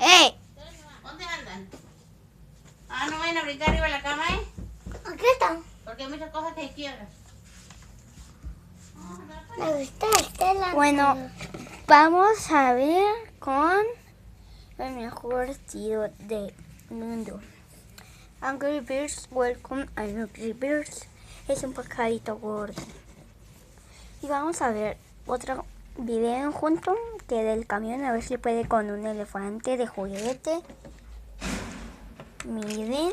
¡Eh! ¿Dónde andan? Ah, no vayan a brincar arriba de la cama, ¿eh? Aquí están. Porque hay muchas cosas que se quiebran. Me gusta la. Bueno, vamos a ver con el mejor tiro del mundo. Angry Birds, welcome a Angry Birds. Es un pajarito gordo. Y vamos a ver otro video junto que del camión, a ver si puede con un elefante de juguete. Miren,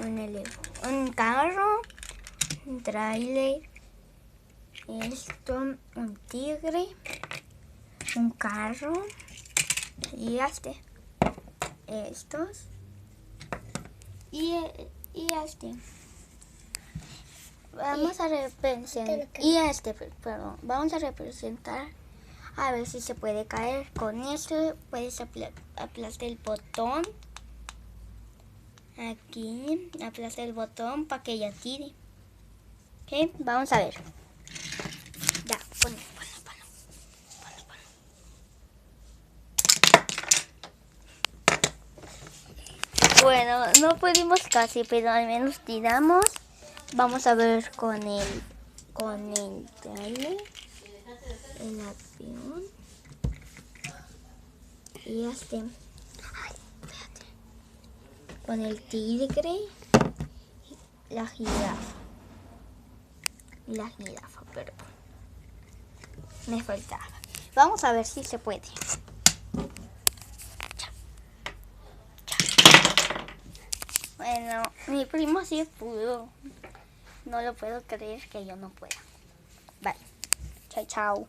un carro, un trailer, esto, un tigre, un carro y estos y este. Vamos a representar vamos a representar a ver si se puede caer. Con esto puedes aplastar el botón. Aquí aplasta el botón para que ella tire. Ok, vamos a ver. Ya, ponlo. Bueno, no pudimos casi, pero al menos tiramos. Vamos a ver con el trailer, el avión y con el tigre, la jirafa, perdón, me faltaba. Vamos a ver si se puede. Bueno, mi primo sí pudo. No lo puedo creer que yo no pueda. Vale, chao.